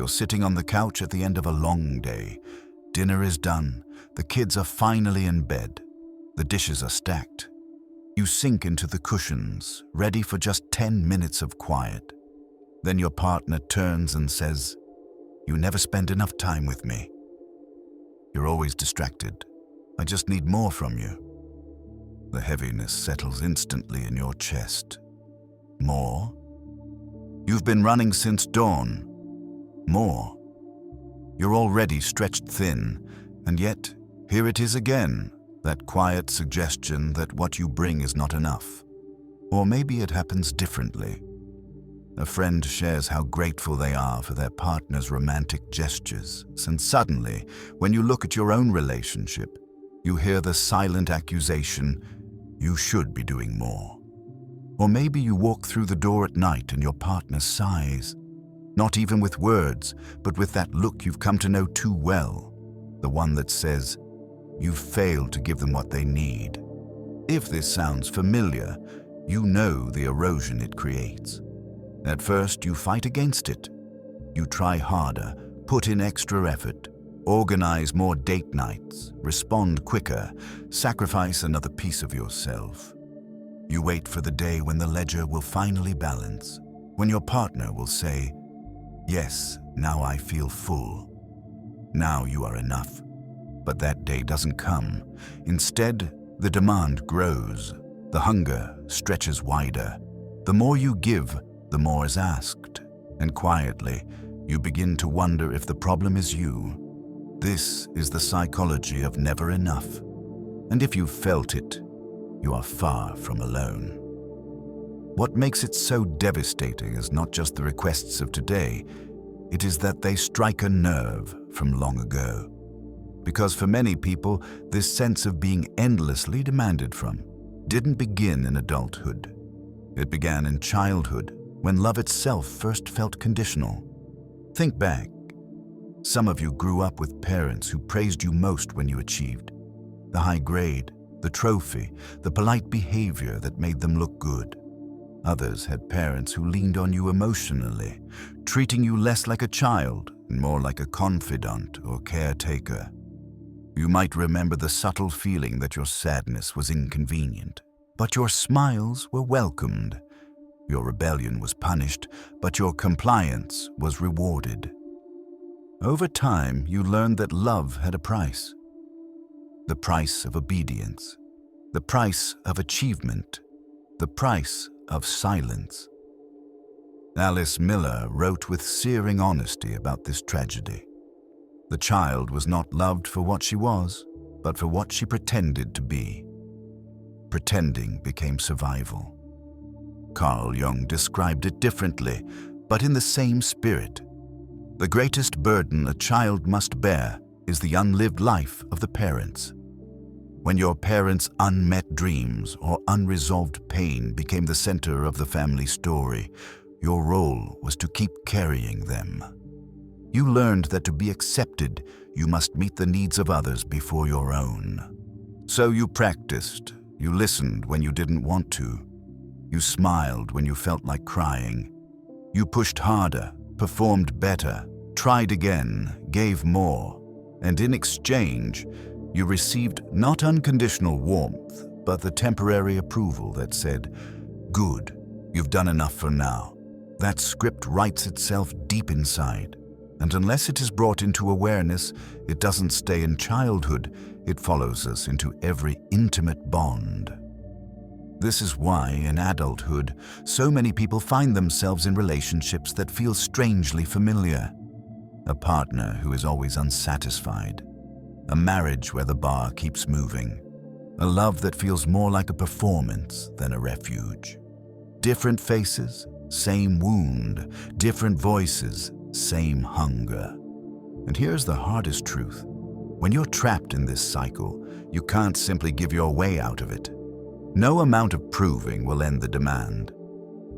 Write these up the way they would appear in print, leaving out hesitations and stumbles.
You're sitting on the couch at the end of a long day. Dinner is done. The kids are finally in bed. The dishes are stacked. You sink into the cushions, ready for just 10 minutes of quiet. Then your partner turns and says, "You never spend enough time with me. You're always distracted. I just need more from you." The heaviness settles instantly in your chest. More? You've been running since dawn. More? You're already stretched thin, and yet here it is again, that quiet suggestion that what you bring is not enough. Or maybe it happens differently. A friend shares how grateful they are for their partner's romantic gestures, and suddenly, when you look at your own relationship, you hear the silent accusation, "You should be doing more." Or maybe you walk through the door at night and your partner sighs, not even with words, but with that look you've come to know too well, the one that says, "You've failed to give them what they need." If this sounds familiar, you know the erosion it creates. At first, you fight against it. You try harder, put in extra effort, organize more date nights, respond quicker, sacrifice another piece of yourself. You wait for the day when the ledger will finally balance, when your partner will say, "Yes, now I feel full. Now you are enough." But that day doesn't come. Instead, the demand grows. The hunger stretches wider. The more you give, the more is asked. And quietly, you begin to wonder if the problem is you. This is the psychology of never enough. And if you felt it, you are far from alone. What makes it so devastating is not just the requests of today, it is that they strike a nerve from long ago. Because for many people, this sense of being endlessly demanded from didn't begin in adulthood. It began in childhood, when love itself first felt conditional. Think back. Some of you grew up with parents who praised you most when you achieved. The high grade, the trophy, the polite behavior that made them look good. Others had parents who leaned on you emotionally, treating you less like a child and more like a confidant or caretaker. You might remember the subtle feeling that your sadness was inconvenient, but your smiles were welcomed. Your rebellion was punished, but your compliance was rewarded. Over time, you learned that love had a price. The price of obedience, the price of achievement, the price of silence. Alice Miller wrote with searing honesty about this tragedy. The child was not loved for what she was, but for what she pretended to be. Pretending became survival. Carl Jung described it differently, but in the same spirit. The greatest burden a child must bear is the unlived life of the parents. When your parents' unmet dreams or unresolved pain became the center of the family story, your role was to keep carrying them. You learned that to be accepted, you must meet the needs of others before your own. So you practiced, you listened when you didn't want to. You smiled when you felt like crying. You pushed harder, performed better, tried again, gave more. And in exchange, you received not unconditional warmth, but the temporary approval that said, "Good, you've done enough for now." That script writes itself deep inside. And unless it is brought into awareness, it doesn't stay in childhood, it follows us into every intimate bond. This is why, in adulthood, so many people find themselves in relationships that feel strangely familiar. A partner who is always unsatisfied. A marriage where the bar keeps moving. A love that feels more like a performance than a refuge. Different faces, same wound. Different voices, same hunger. And here's the hardest truth. When you're trapped in this cycle, you can't simply give your way out of it. No amount of proving will end the demand.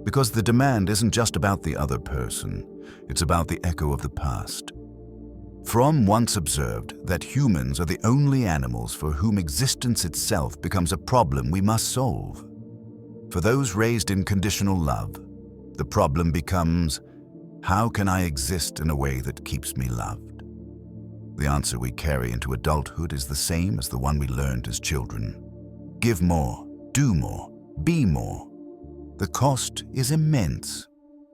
Because the demand isn't just about the other person, it's about the echo of the past. Fromm once observed that humans are the only animals for whom existence itself becomes a problem we must solve. For those raised in conditional love, the problem becomes, How can I exist in a way that keeps me loved? The answer we carry into adulthood is the same as the one we learned as children. Give more, do more, be more. The cost is immense.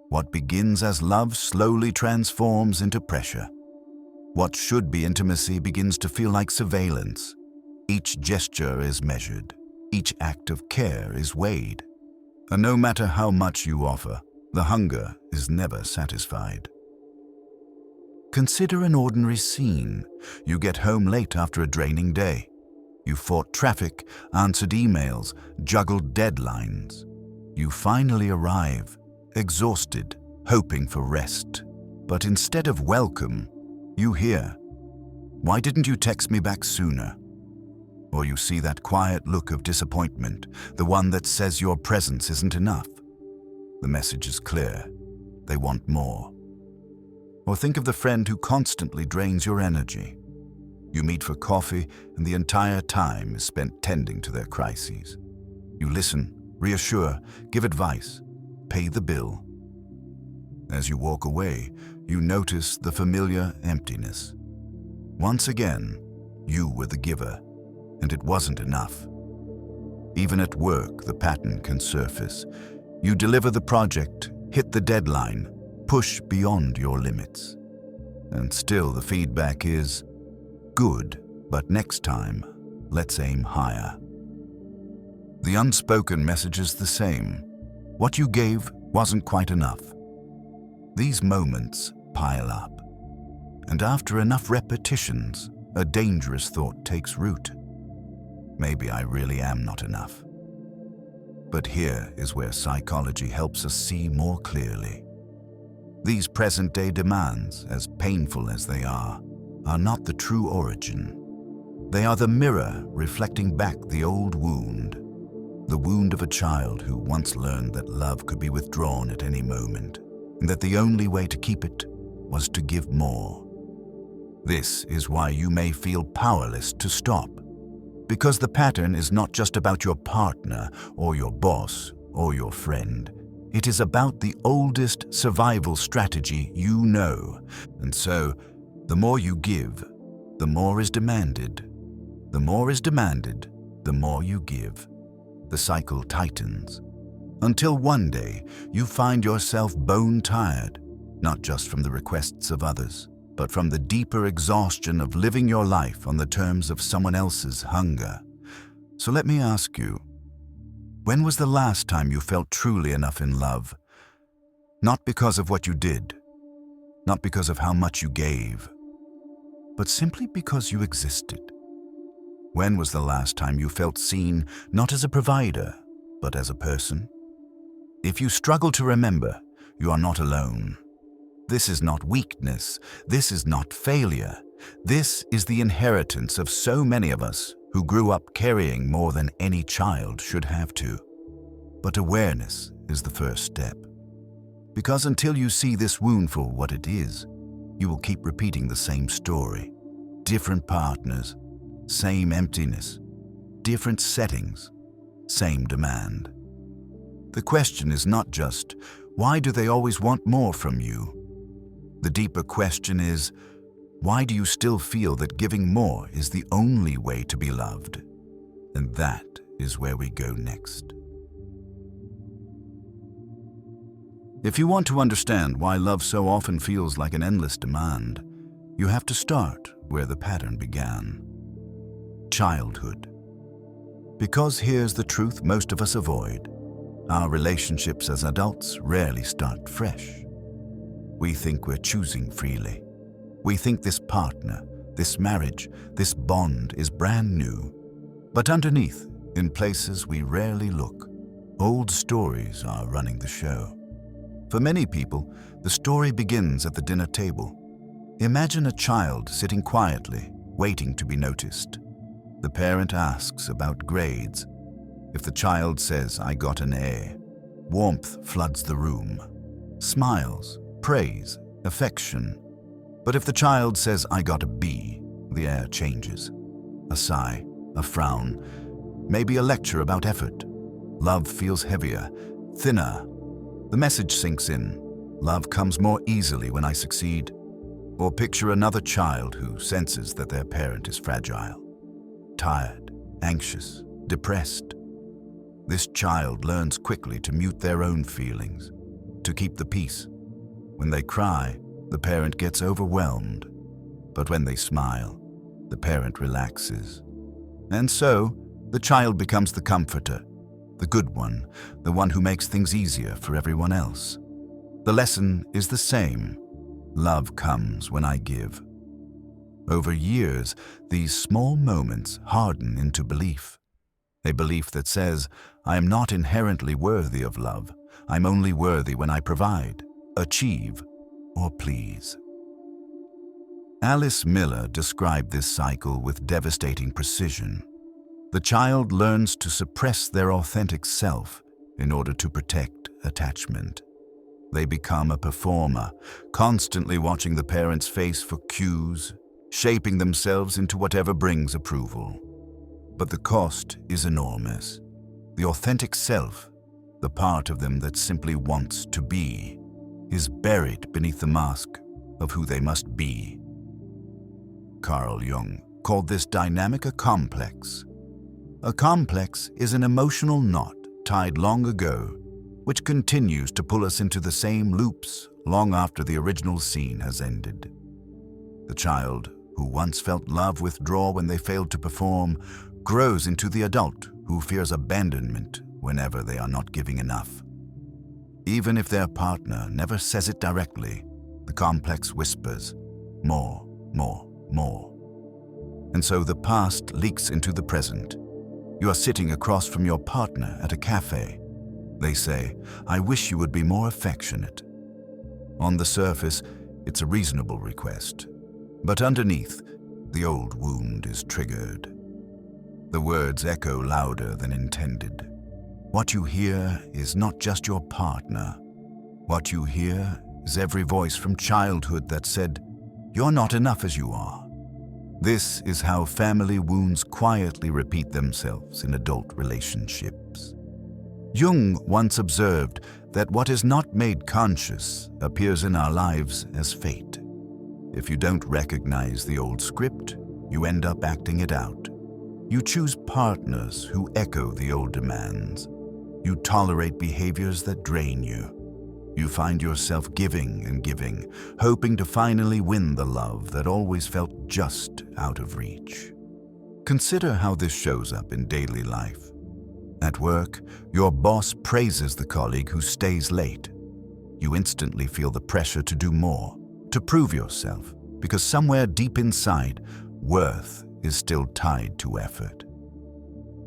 What begins as love slowly transforms into pressure. What should be intimacy begins to feel like surveillance. Each gesture is measured. Each act of care is weighed. And no matter how much you offer, the hunger is never satisfied. Consider an ordinary scene. You get home late after a draining day. You fought traffic, answered emails, juggled deadlines. You finally arrive, exhausted, hoping for rest. But instead of welcome, you hear, "Why didn't you text me back sooner?" Or you see that quiet look of disappointment, the one that says your presence isn't enough. The message is clear. They want more. Or think of the friend who constantly drains your energy. You meet for coffee, and the entire time is spent tending to their crises. You listen, reassure, give advice, pay the bill. As you walk away, you notice the familiar emptiness. Once again, you were the giver, and it wasn't enough. Even at work, the pattern can surface. You deliver the project, hit the deadline, push beyond your limits. And still the feedback is, "Good, but next time, let's aim higher." The unspoken message is the same. What you gave wasn't quite enough. These moments pile up. And after enough repetitions, a dangerous thought takes root. Maybe I really am not enough. But here is where psychology helps us see more clearly. These present-day demands, as painful as they are not the true origin. They are the mirror reflecting back the old wound, the wound of a child who once learned that love could be withdrawn at any moment, and that the only way to keep it was to give more. This is why you may feel powerless to stop, because the pattern is not just about your partner or your boss or your friend. It is about the oldest survival strategy you know. And so, the more you give, the more is demanded. The more is demanded, the more you give. The cycle tightens, until one day you find yourself bone-tired, not just from the requests of others, but from the deeper exhaustion of living your life on the terms of someone else's hunger. So let me ask you, when was the last time you felt truly enough in love? Not because of what you did, not because of how much you gave, but simply because you existed. When was the last time you felt seen not as a provider, but as a person? If you struggle to remember, you are not alone. This is not weakness. This is not failure. This is the inheritance of so many of us who grew up carrying more than any child should have to. But awareness is the first step. Because until you see this wound for what it is, you will keep repeating the same story. Different partners, same emptiness. Different settings, same demand. The question is not just, why do they always want more from you? The deeper question is, why do you still feel that giving more is the only way to be loved? And that is where we go next. If you want to understand why love so often feels like an endless demand, you have to start where the pattern began. Childhood. Because here's the truth most of us avoid. Our relationships as adults rarely start fresh. We think we're choosing freely. We think this partner, this marriage, this bond is brand new. But underneath, in places we rarely look, old stories are running the show. For many people, the story begins at the dinner table. Imagine a child sitting quietly, waiting to be noticed. The parent asks about grades. If the child says, "I got an A," warmth floods the room. Smiles, praise, affection. But if the child says, "I got a B," the air changes. A sigh, a frown, maybe a lecture about effort. Love feels heavier, thinner. The message sinks in. Love comes more easily when I succeed. Or picture another child who senses that their parent is fragile, tired, anxious, depressed. This child learns quickly to mute their own feelings, to keep the peace. When they cry, the parent gets overwhelmed. But when they smile, the parent relaxes. And so, the child becomes the comforter, the good one, the one who makes things easier for everyone else. The lesson is the same. Love comes when I give. Over years, these small moments harden into belief. A belief that says, I am not inherently worthy of love. I'm only worthy when I provide, achieve, or please. Alice Miller described this cycle with devastating precision. The child learns to suppress their authentic self in order to protect attachment. They become a performer, constantly watching the parent's face for cues, shaping themselves into whatever brings approval. But the cost is enormous. The authentic self, the part of them that simply wants to be, is buried beneath the mask of who they must be. Carl Jung called this dynamic a complex. A complex is an emotional knot tied long ago, which continues to pull us into the same loops long after the original scene has ended. The child, who once felt love withdraw when they failed to perform, grows into the adult who fears abandonment whenever they are not giving enough. Even if their partner never says it directly, the complex whispers, more, more, more. And so the past leaks into the present. You are sitting across from your partner at a cafe. They say, I wish you would be more affectionate. On the surface, it's a reasonable request. But underneath, the old wound is triggered. The words echo louder than intended. What you hear is not just your partner. What you hear is every voice from childhood that said, you're not enough as you are. This is how family wounds quietly repeat themselves in adult relationships. Jung once observed that what is not made conscious appears in our lives as fate. If you don't recognize the old script, you end up acting it out. You choose partners who echo the old demands. You tolerate behaviors that drain you. You find yourself giving and giving, hoping to finally win the love that always felt just out of reach. Consider how this shows up in daily life. At work, your boss praises the colleague who stays late. You instantly feel the pressure to do more, to prove yourself, because somewhere deep inside, worth is still tied to effort.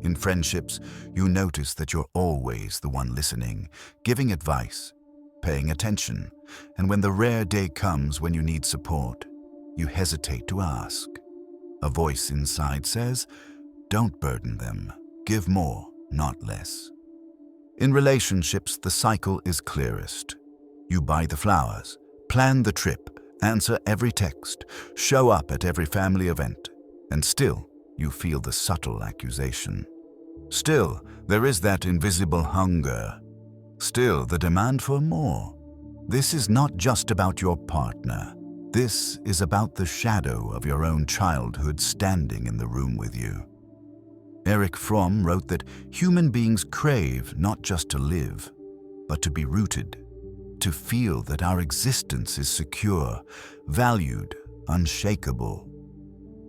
In friendships, you notice that you're always the one listening, giving advice, paying attention, and when the rare day comes when you need support, you hesitate to ask. A voice inside says, don't burden them, give more, not less. In relationships, the cycle is clearest. You buy the flowers, plan the trip, answer every text, show up at every family event, and still you feel the subtle accusation. Still, there is that invisible hunger. Still, the demand for more. This is not just about your partner. This is about the shadow of your own childhood standing in the room with you. Erich Fromm wrote that human beings crave not just to live, but to be rooted, to feel that our existence is secure, valued, unshakable.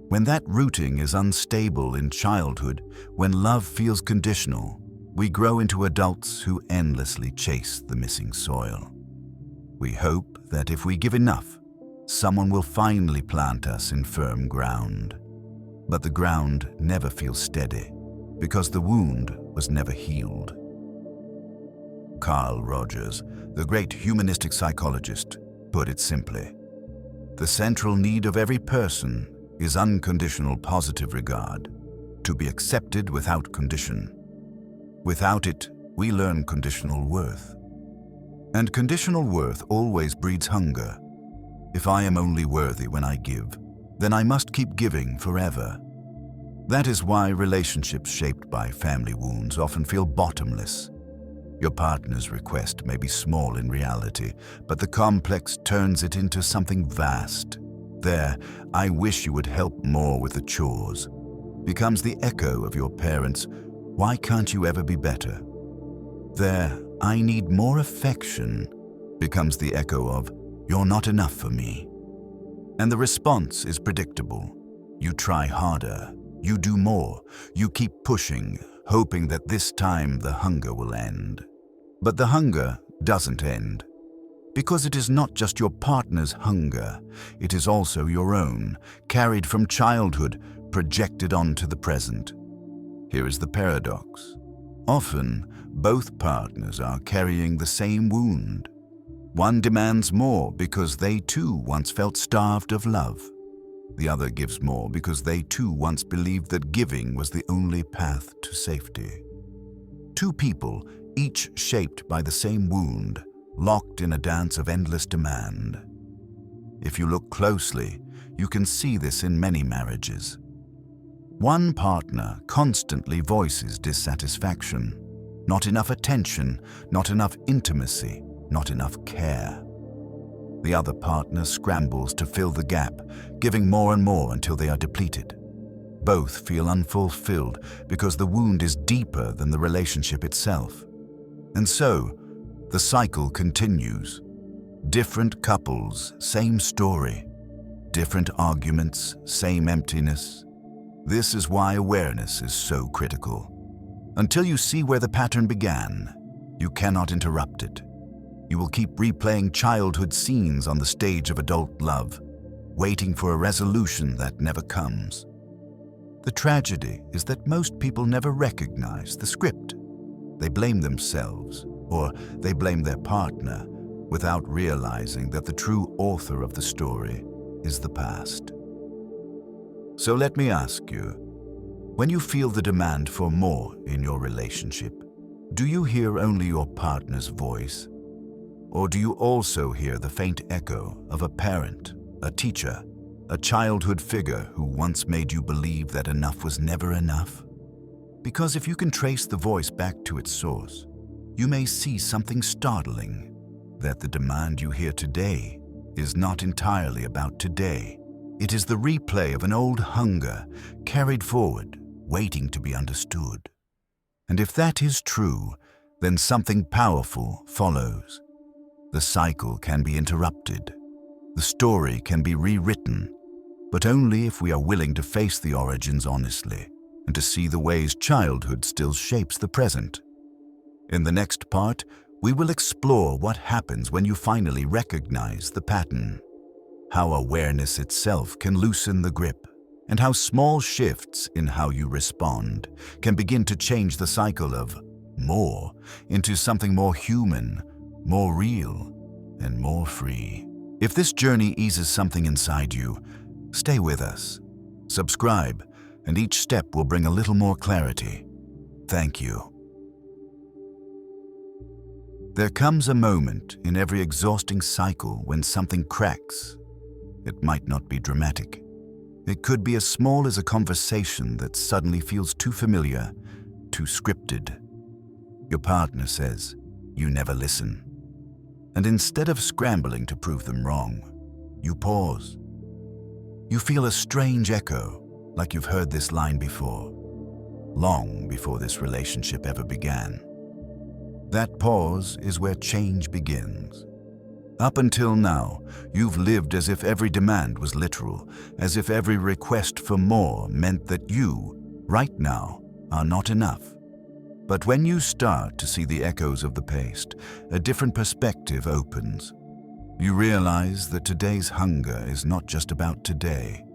When that rooting is unstable in childhood, when love feels conditional, we grow into adults who endlessly chase the missing soil. We hope that if we give enough, someone will finally plant us in firm ground. But the ground never feels steady, because the wound was never healed. Carl Rogers, the great humanistic psychologist, put it simply. The central need of every person is unconditional positive regard, to be accepted without condition. Without it, we learn conditional worth. And conditional worth always breeds hunger. If I am only worthy when I give, then I must keep giving forever. That is why relationships shaped by family wounds often feel bottomless. Your partner's request may be small in reality, but the complex turns it into something vast. There, "I wish you would help more with the chores," becomes the echo of your parents' "Why can't you ever be better?" There, "I need more affection," becomes the echo of "You're not enough for me." And the response is predictable. You try harder, you do more, you keep pushing, hoping that this time the hunger will end. But the hunger doesn't end. Because it is not just your partner's hunger, it is also your own, carried from childhood, projected onto the present. Here is the paradox. Often, both partners are carrying the same wound. One demands more because they too once felt starved of love. The other gives more because they too once believed that giving was the only path to safety. Two people, each shaped by the same wound, locked in a dance of endless demand. If you look closely, you can see this in many marriages. One partner constantly voices dissatisfaction. Not enough attention, not enough intimacy, not enough care. The other partner scrambles to fill the gap, giving more and more until they are depleted. Both feel unfulfilled because the wound is deeper than the relationship itself. And so, the cycle continues. Different couples, same story. Different arguments, same emptiness. This is why awareness is so critical. Until you see where the pattern began, you cannot interrupt it. You will keep replaying childhood scenes on the stage of adult love, waiting for a resolution that never comes. The tragedy is that most people never recognize the script. They blame themselves, or they blame their partner, without realizing that the true author of the story is the past. So let me ask you, when you feel the demand for more in your relationship, do you hear only your partner's voice? Or do you also hear the faint echo of a parent, a teacher, a childhood figure who once made you believe that enough was never enough? Because if you can trace the voice back to its source, you may see something startling, that the demand you hear today is not entirely about today. It is the replay of an old hunger carried forward, waiting to be understood. And if that is true, then something powerful follows. The cycle can be interrupted. The story can be rewritten, but only if we are willing to face the origins honestly and to see the ways childhood still shapes the present. In the next part, we will explore what happens when you finally recognize the pattern, how awareness itself can loosen the grip, and how small shifts in how you respond can begin to change the cycle of more into something more human, more real, and more free. If this journey eases something inside you, stay with us. Subscribe, and each step will bring a little more clarity. Thank you. There comes a moment in every exhausting cycle when something cracks. It might not be dramatic. It could be as small as a conversation that suddenly feels too familiar, too scripted. Your partner says, "You never listen." And instead of scrambling to prove them wrong, you pause. You feel a strange echo, like you've heard this line before, long before this relationship ever began. That pause is where change begins. Up until now, you've lived as if every demand was literal, as if every request for more meant that you, right now, are not enough. But when you start to see the echoes of the past, a different perspective opens. You realize that today's hunger is not just about today.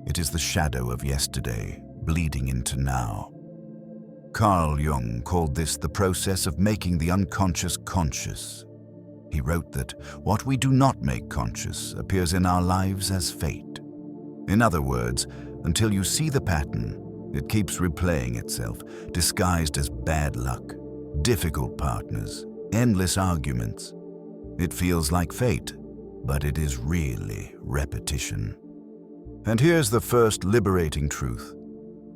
It is the shadow of yesterday, bleeding into now. Carl Jung called this the process of making the unconscious conscious. He wrote that what we do not make conscious appears in our lives as fate. In other words, until you see the pattern, it keeps replaying itself, disguised as bad luck, difficult partners, endless arguments. It feels like fate, but it is really repetition. And here's the first liberating truth.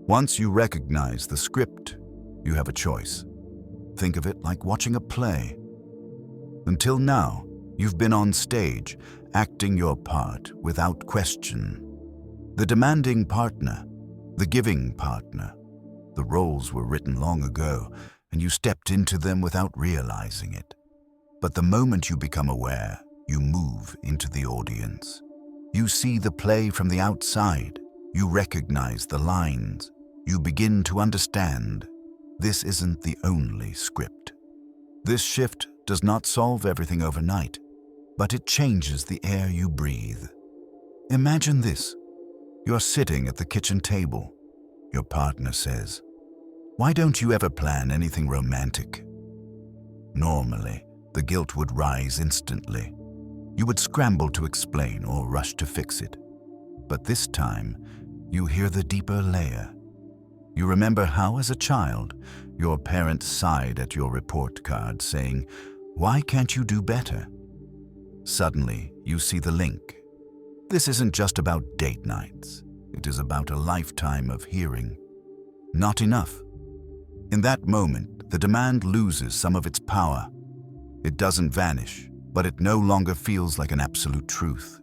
Once you recognize the script, you have a choice. Think of it like watching a play. Until now, you've been on stage, acting your part without question. The demanding partner, the giving partner. The roles were written long ago, and you stepped into them without realizing it. But the moment you become aware, you move into the audience. You see the play from the outside. You recognize the lines. You begin to understand. This isn't the only script. This shift does not solve everything overnight, but it changes the air you breathe. Imagine this. You're sitting at the kitchen table. Your partner says, "Why don't you ever plan anything romantic?" Normally, the guilt would rise instantly. You would scramble to explain or rush to fix it. But this time, you hear the deeper layer. You remember how, as a child, your parents sighed at your report card saying, "Why can't you do better?" Suddenly, you see the link. This isn't just about date nights. It is about a lifetime of hearing. Not enough. In that moment, the demand loses some of its power. It doesn't vanish, but it no longer feels like an absolute truth.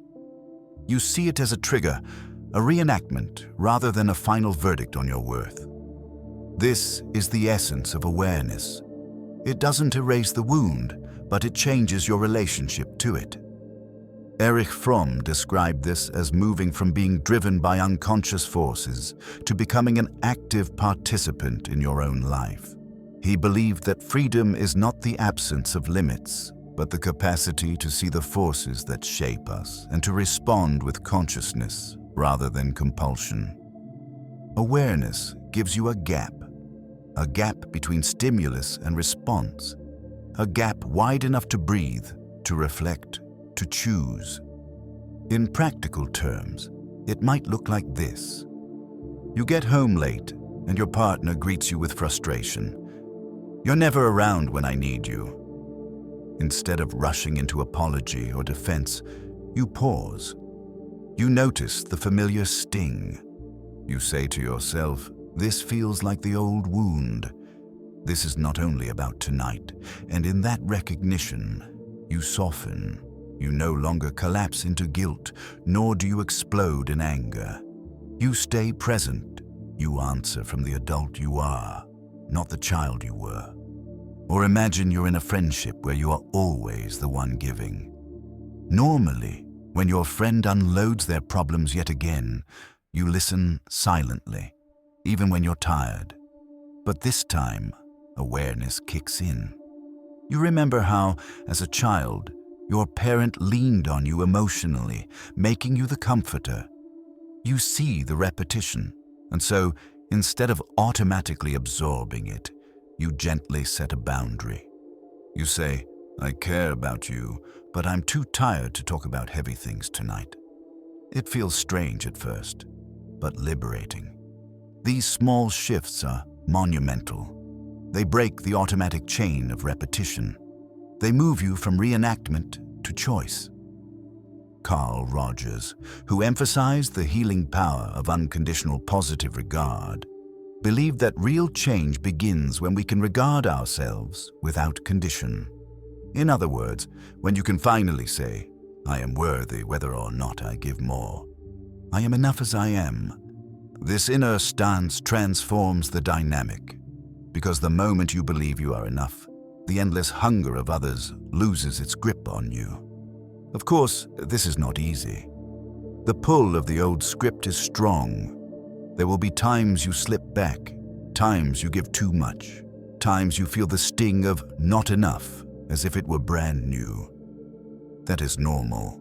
You see it as a trigger, a reenactment, rather than a final verdict on your worth. This is the essence of awareness. It doesn't erase the wound, but it changes your relationship to it. Erich Fromm described this as moving from being driven by unconscious forces to becoming an active participant in your own life. He believed that freedom is not the absence of limits, but the capacity to see the forces that shape us and to respond with consciousness rather than compulsion. Awareness gives you a gap between stimulus and response, a gap wide enough to breathe, to reflect, to choose. In practical terms, it might look like this. You get home late, and your partner greets you with frustration. "You're never around when I need you." Instead of rushing into apology or defense, you pause. You notice the familiar sting. You say to yourself, "This feels like the old wound. This is not only about tonight." And in that recognition, you soften. You no longer collapse into guilt, nor do you explode in anger. You stay present. You answer from the adult you are, not the child you were. Or imagine you're in a friendship where you are always the one giving. Normally, when your friend unloads their problems yet again, you listen silently, even when you're tired. But this time, awareness kicks in. You remember how, as a child, your parent leaned on you emotionally, making you the comforter. You see the repetition, and so, instead of automatically absorbing it, you gently set a boundary. You say, "I care about you, but I'm too tired to talk about heavy things tonight." It feels strange at first, but liberating. These small shifts are monumental. They break the automatic chain of repetition. They move you from reenactment to choice. Carl Rogers, who emphasized the healing power of unconditional positive regard, believed that real change begins when we can regard ourselves without condition. In other words, when you can finally say, "I am worthy whether or not I give more. I am enough as I am." This inner stance transforms the dynamic, because the moment you believe you are enough, the endless hunger of others loses its grip on you. Of course, this is not easy. The pull of the old script is strong. There will be times you slip back, times you give too much, times you feel the sting of not enough, as if it were brand new. That is normal.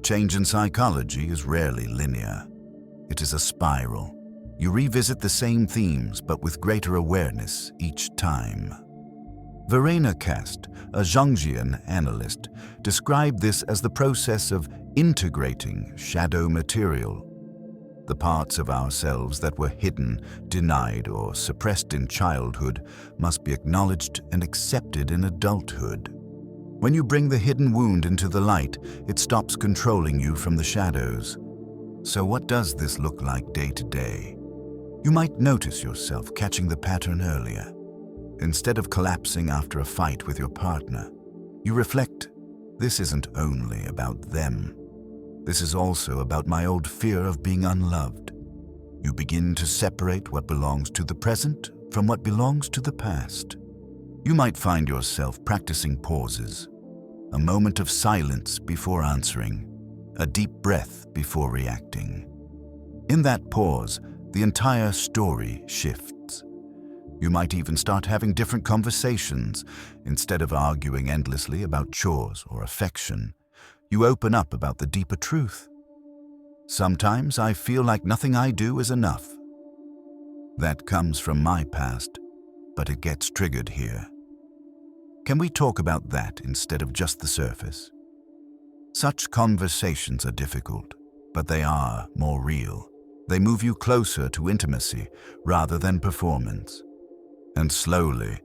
Change in psychology is rarely linear. It is a spiral. You revisit the same themes, but with greater awareness each time. Verena Kast, a Jungian analyst, described this as the process of integrating shadow material. The parts of ourselves that were hidden, denied, or suppressed in childhood must be acknowledged and accepted in adulthood. When you bring the hidden wound into the light, it stops controlling you from the shadows. So what does this look like day to day? You might notice yourself catching the pattern earlier. Instead of collapsing after a fight with your partner, you reflect, this isn't only about them. This is also about my old fear of being unloved. You begin to separate what belongs to the present from what belongs to the past. You might find yourself practicing pauses, a moment of silence before answering, a deep breath before reacting. In that pause, the entire story shifts. You might even start having different conversations. Instead of arguing endlessly about chores or affection, you open up about the deeper truth. Sometimes I feel like nothing I do is enough. That comes from my past, but it gets triggered here. Can we talk about that instead of just the surface? Such conversations are difficult, but they are more real. They move you closer to intimacy rather than performance. And slowly,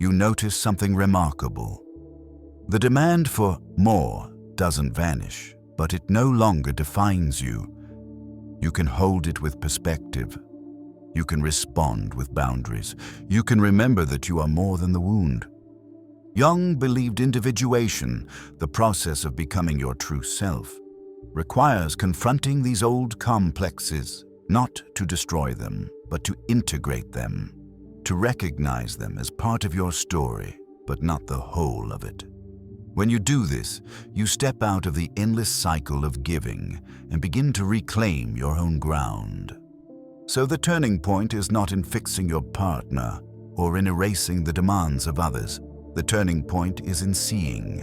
you notice something remarkable. The demand for more doesn't vanish, but it no longer defines you. You can hold it with perspective. You can respond with boundaries. You can remember that you are more than the wound. Jung believed individuation, the process of becoming your true self, requires confronting these old complexes, not to destroy them, but to integrate them, to recognize them as part of your story, but not the whole of it. When you do this, you step out of the endless cycle of giving and begin to reclaim your own ground. So the turning point is not in fixing your partner or in erasing the demands of others. The turning point is in seeing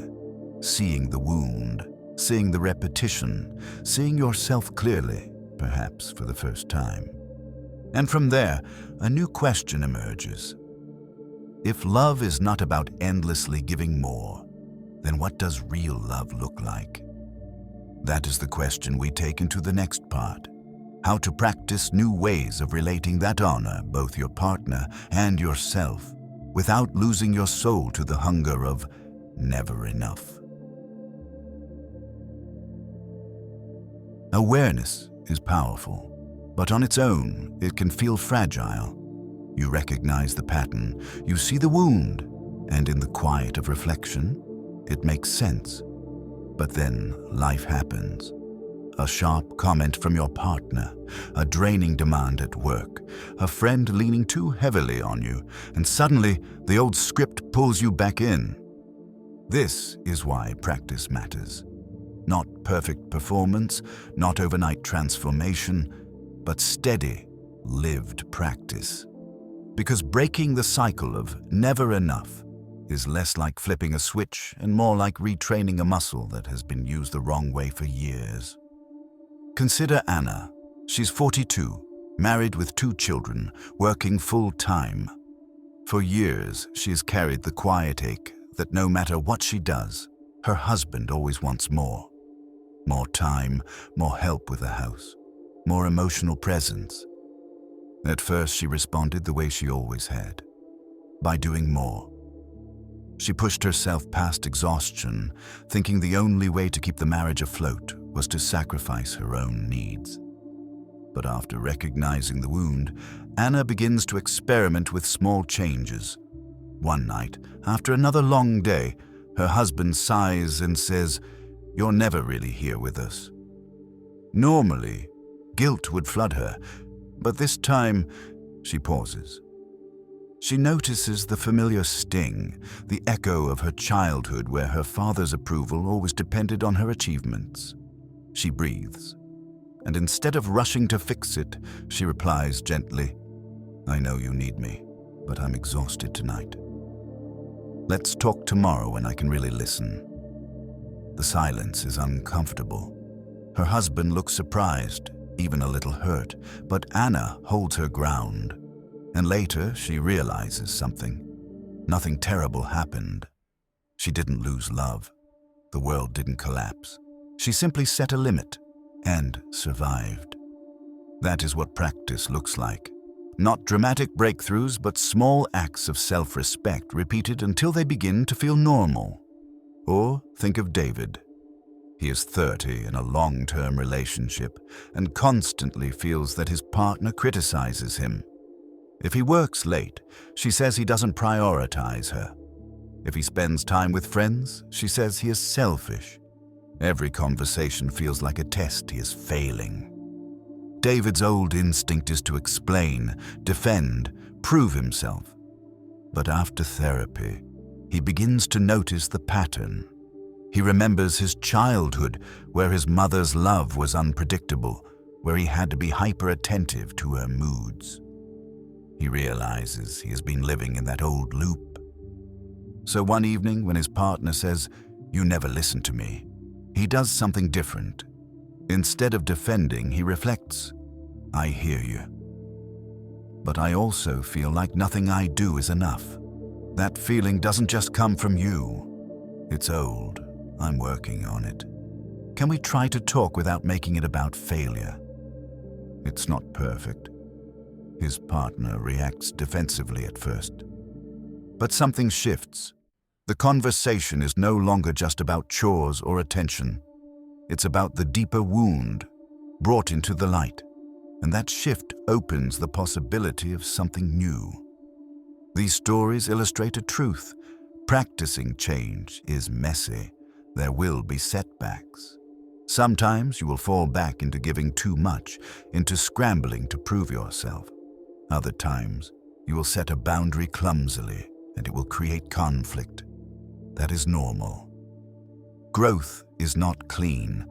the wound, seeing the repetition, seeing yourself clearly, perhaps for the first time. And from there, a new question emerges. If love is not about endlessly giving more, then what does real love look like? That is the question we take into the next part. How to practice new ways of relating that honor both your partner and yourself, without losing your soul to the hunger of never enough. Awareness is powerful, but on its own, it can feel fragile. You recognize the pattern, you see the wound, and in the quiet of reflection, it makes sense. But then life happens. A sharp comment from your partner, a draining demand at work, a friend leaning too heavily on you, and suddenly the old script pulls you back in. This is why practice matters. Not perfect performance, not overnight transformation, but steady, lived practice. Because breaking the cycle of never enough is less like flipping a switch and more like retraining a muscle that has been used the wrong way for years. Consider Anna. She's 42, married with 2 children, working full-time. For years, she has carried the quiet ache that no matter what she does, her husband always wants more. More time, more help with the house, more emotional presence. At first, she responded the way she always had, by doing more. She pushed herself past exhaustion, thinking the only way to keep the marriage afloat was to sacrifice her own needs. But after recognizing the wound, Anna begins to experiment with small changes. One night, after another long day, her husband sighs and says, "You're never really here with us." Normally, guilt would flood her, but this time, she pauses. She notices the familiar sting, the echo of her childhood where her father's approval always depended on her achievements. She breathes, and instead of rushing to fix it, she replies gently, "I know you need me, but I'm exhausted tonight. Let's talk tomorrow when I can really listen." The silence is uncomfortable. Her husband looks surprised, even a little hurt, but Anna holds her ground. And later, she realizes something. Nothing terrible happened. She didn't lose love. The world didn't collapse. She simply set a limit and survived. That is what practice looks like. Not dramatic breakthroughs, but small acts of self-respect repeated until they begin to feel normal. Or think of David. He is 30 in a long-term relationship and constantly feels that his partner criticizes him. If he works late, she says he doesn't prioritize her. If he spends time with friends, she says he is selfish. Every conversation feels like a test he is failing. David's old instinct is to explain, defend, prove himself. But after therapy, he begins to notice the pattern. He remembers his childhood, where his mother's love was unpredictable, where he had to be hyper-attentive to her moods. He realizes he has been living in that old loop. So one evening, when his partner says, "You never listen to me," he does something different. Instead of defending, he reflects, "I hear you. But I also feel like nothing I do is enough. That feeling doesn't just come from you. It's old. I'm working on it. Can we try to talk without making it about failure?" It's not perfect. His partner reacts defensively at first. But something shifts. The conversation is no longer just about chores or attention. It's about the deeper wound brought into the light. And that shift opens the possibility of something new. These stories illustrate a truth. Practicing change is messy. There will be setbacks. Sometimes you will fall back into giving too much, into scrambling to prove yourself. Other times, you will set a boundary clumsily, and it will create conflict. That is normal. Growth is not clean.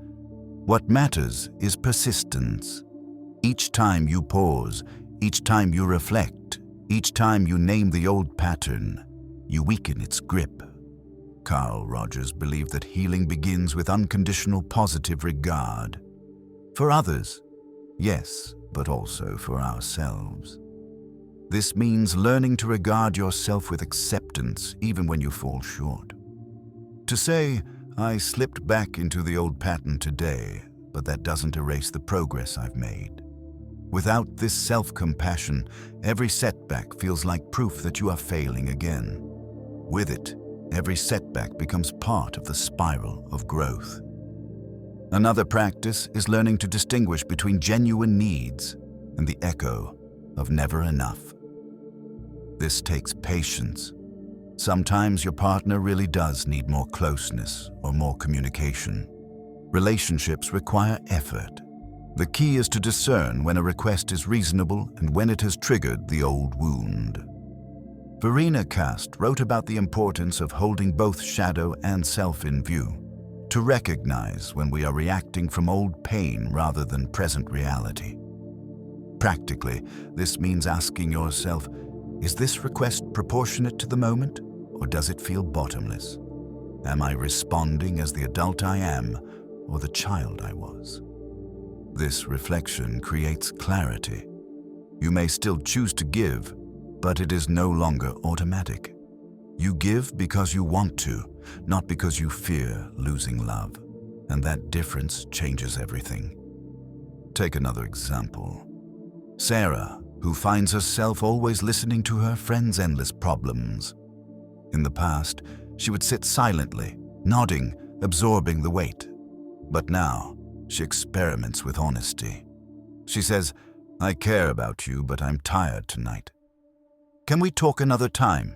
What matters is persistence. Each time you pause, each time you reflect, each time you name the old pattern, you weaken its grip. Carl Rogers believed that healing begins with unconditional positive regard. For others, yes, but also for ourselves. This means learning to regard yourself with acceptance even when you fall short. To say, "I slipped back into the old pattern today, but that doesn't erase the progress I've made." Without this self-compassion, every setback feels like proof that you are failing again. With it, every setback becomes part of the spiral of growth. Another practice is learning to distinguish between genuine needs and the echo of never enough. This takes patience. Sometimes your partner really does need more closeness or more communication. Relationships require effort. The key is to discern when a request is reasonable and when it has triggered the old wound. Verena Kast wrote about the importance of holding both shadow and self in view, to recognize when we are reacting from old pain rather than present reality. Practically, this means asking yourself, is this request proportionate to the moment, or does it feel bottomless? Am I responding as the adult I am, or the child I was? This reflection creates clarity. You may still choose to give, but it is no longer automatic. You give because you want to, not because you fear losing love. And that difference changes everything. Take another example. Sarah, who finds herself always listening to her friend's endless problems. In the past, she would sit silently, nodding, absorbing the weight. But now, she experiments with honesty. She says, "I care about you, but I'm tired tonight. Can we talk another time?"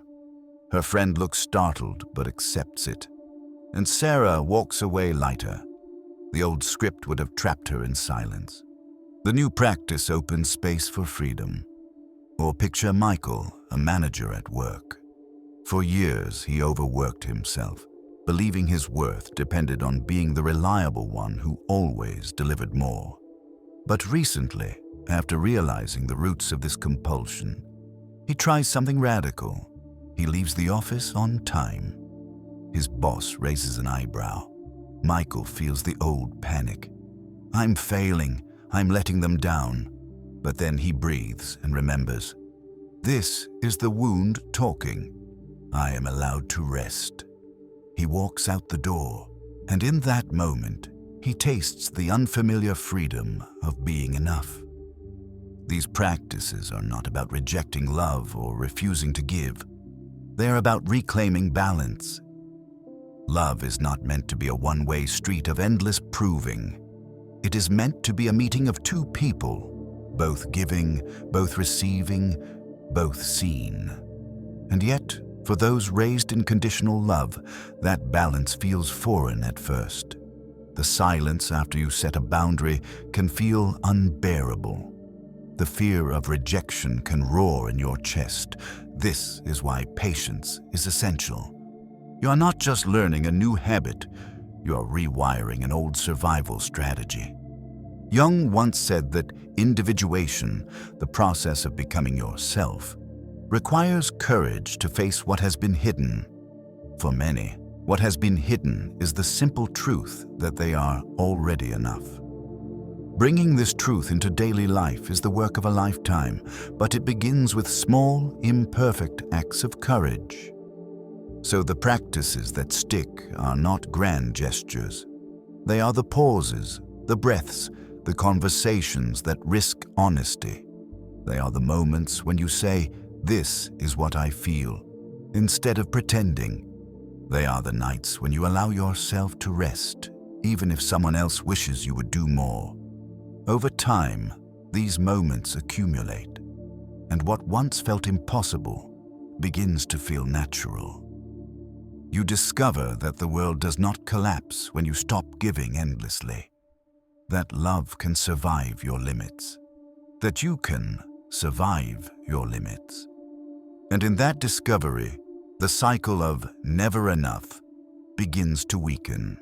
Her friend looks startled, but accepts it. And Sarah walks away lighter. The old script would have trapped her in silence. The new practice opens space for freedom. Or picture Michael, a manager at work. For years, he overworked himself, believing his worth depended on being the reliable one who always delivered more. But recently, after realizing the roots of this compulsion, he tries something radical. He leaves the office on time. His boss raises an eyebrow. Michael feels the old panic. "I'm failing. I'm letting them down." But then he breathes and remembers. This is the wound talking. I am allowed to rest. He walks out the door, and in that moment, he tastes the unfamiliar freedom of being enough. These practices are not about rejecting love or refusing to give. They are about reclaiming balance. Love is not meant to be a one-way street of endless proving. It is meant to be a meeting of two people, both giving, both receiving, both seen. And yet, for those raised in conditional love, that balance feels foreign at first. The silence after you set a boundary can feel unbearable. The fear of rejection can roar in your chest. This is why patience is essential. You are not just learning a new habit, you are rewiring an old survival strategy. Jung once said that individuation, the process of becoming yourself, requires courage to face what has been hidden. For many, what has been hidden is the simple truth that they are already enough. Bringing this truth into daily life is the work of a lifetime, but it begins with small, imperfect acts of courage. So the practices that stick are not grand gestures. They are the pauses, the breaths, the conversations that risk honesty. They are the moments when you say, "This is what I feel," instead of pretending. They are the nights when you allow yourself to rest, even if someone else wishes you would do more. Over time, these moments accumulate, and what once felt impossible begins to feel natural. You discover that the world does not collapse when you stop giving endlessly, that love can survive your limits, that you can survive your limits. And in that discovery, the cycle of never enough begins to weaken.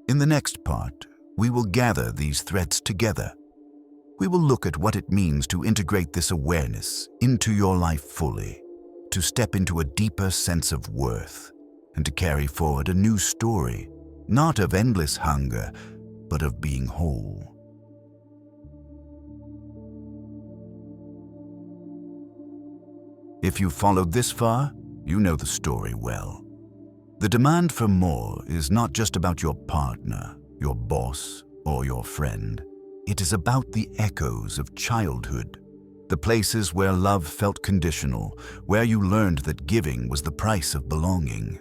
In the next part, we will gather these threads together. We will look at what it means to integrate this awareness into your life fully, to step into a deeper sense of worth, and to carry forward a new story, not of endless hunger, but of being whole. If you've followed this far, you know the story well. The demand for more is not just about your partner, your boss, or your friend. It is about the echoes of childhood, the places where love felt conditional, where you learned that giving was the price of belonging.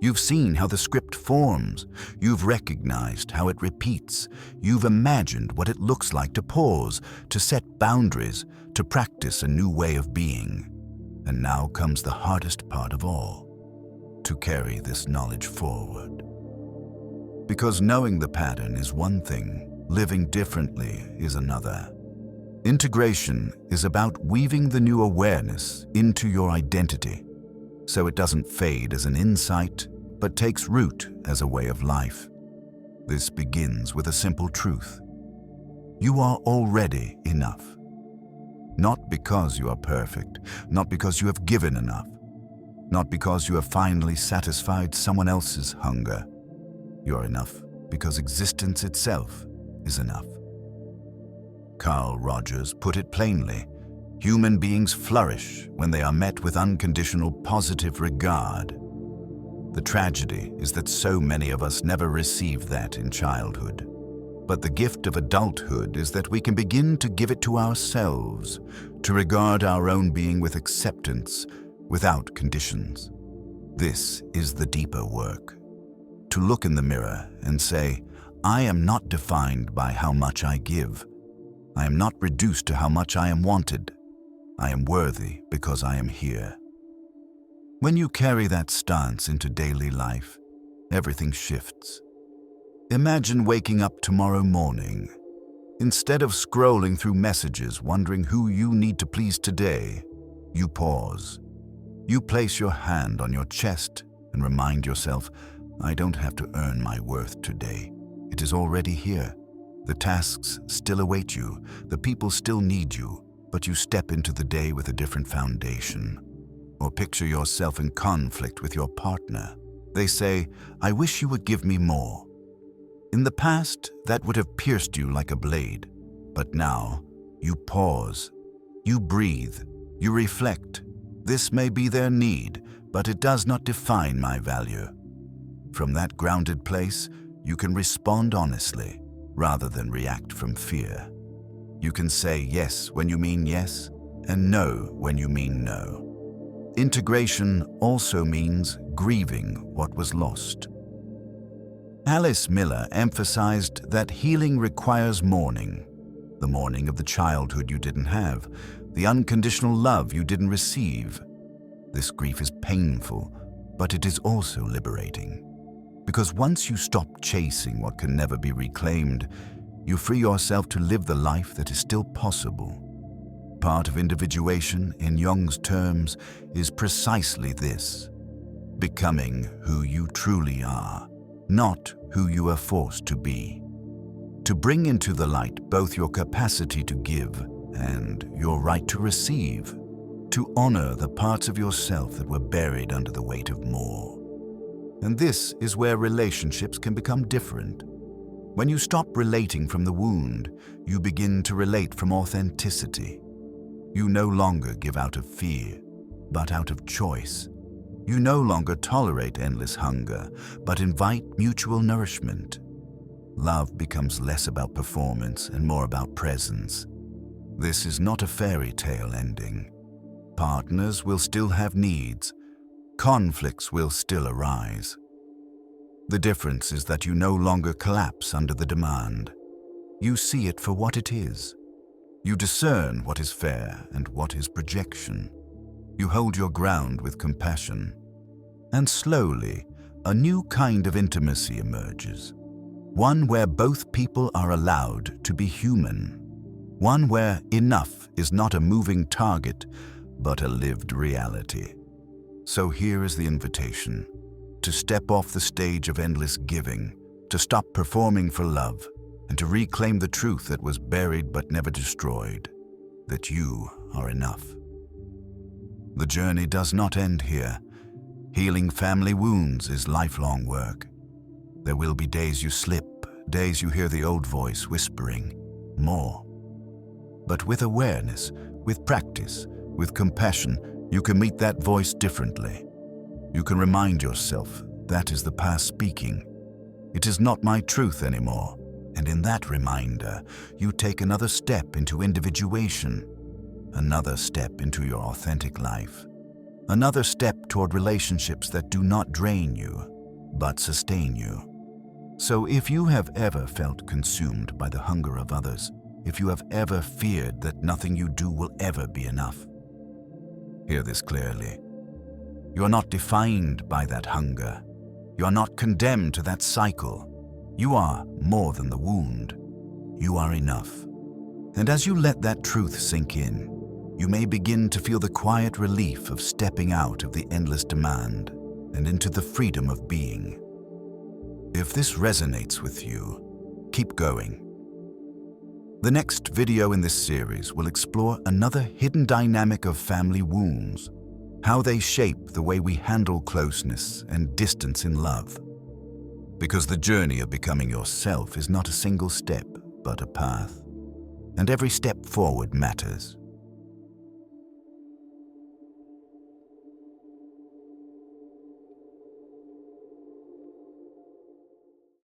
You've seen how the script forms, you've recognized how it repeats, you've imagined what it looks like to pause, to set boundaries, to practice a new way of being. And now comes the hardest part of all, to carry this knowledge forward. Because knowing the pattern is one thing, living differently is another. Integration is about weaving the new awareness into your identity, so it doesn't fade as an insight, but takes root as a way of life. This begins with a simple truth. You are already enough. Not because you are perfect, not because you have given enough, not because you have finally satisfied someone else's hunger. You are enough because existence itself is enough. Carl Rogers put it plainly. Human beings flourish when they are met with unconditional positive regard. The tragedy is that so many of us never received that in childhood. But the gift of adulthood is that we can begin to give it to ourselves, to regard our own being with acceptance, without conditions. This is the deeper work. To look in the mirror and say, I am not defined by how much I give. I am not reduced to how much I am wanted. I am worthy because I am here. When you carry that stance into daily life, everything shifts. Imagine waking up tomorrow morning. Instead of scrolling through messages wondering who you need to please today, you pause. You place your hand on your chest and remind yourself, I don't have to earn my worth today. It is already here. The tasks still await you, the people still need you, but you step into the day with a different foundation. Or picture yourself in conflict with your partner. They say, I wish you would give me more. In the past, that would have pierced you like a blade. But now, you pause, you breathe, you reflect. This may be their need, but it does not define my value. From that grounded place, you can respond honestly, rather than react from fear. You can say yes when you mean yes, and no when you mean no. Integration also means grieving what was lost. Alice Miller emphasized that healing requires mourning, the mourning of the childhood you didn't have, the unconditional love you didn't receive. This grief is painful, but it is also liberating. Because once you stop chasing what can never be reclaimed, you free yourself to live the life that is still possible. Part of individuation, in Jung's terms, is precisely this: becoming who you truly are, not who you are forced to be. To bring into the light both your capacity to give and your right to receive. To honor the parts of yourself that were buried under the weight of more. And this is where relationships can become different. When you stop relating from the wound, you begin to relate from authenticity. You no longer give out of fear, but out of choice. You no longer tolerate endless hunger, but invite mutual nourishment. Love becomes less about performance and more about presence. This is not a fairy tale ending. Partners will still have needs. Conflicts will still arise. The difference is that you no longer collapse under the demand. You see it for what it is. You discern what is fair and what is projection. You hold your ground with compassion. And slowly, a new kind of intimacy emerges. One where both people are allowed to be human. One where enough is not a moving target, but a lived reality. So here is the invitation: to step off the stage of endless giving, to stop performing for love, and to reclaim the truth that was buried but never destroyed, that you are enough. The journey does not end here. Healing family wounds is lifelong work. There will be days you slip, days you hear the old voice whispering, more. But with awareness, with practice, with compassion, you can meet that voice differently. You can remind yourself, that is the past speaking. It is not my truth anymore. And in that reminder, you take another step into individuation, another step into your authentic life, another step toward relationships that do not drain you, but sustain you. So if you have ever felt consumed by the hunger of others, if you have ever feared that nothing you do will ever be enough, hear this clearly. You are not defined by that hunger. You are not condemned to that cycle. You are more than the wound. You are enough. And as you let that truth sink in, you may begin to feel the quiet relief of stepping out of the endless demand and into the freedom of being. If this resonates with you, keep going. The next video in this series will explore another hidden dynamic of family wounds, how they shape the way we handle closeness and distance in love. Because the journey of becoming yourself is not a single step, but a path. And every step forward matters.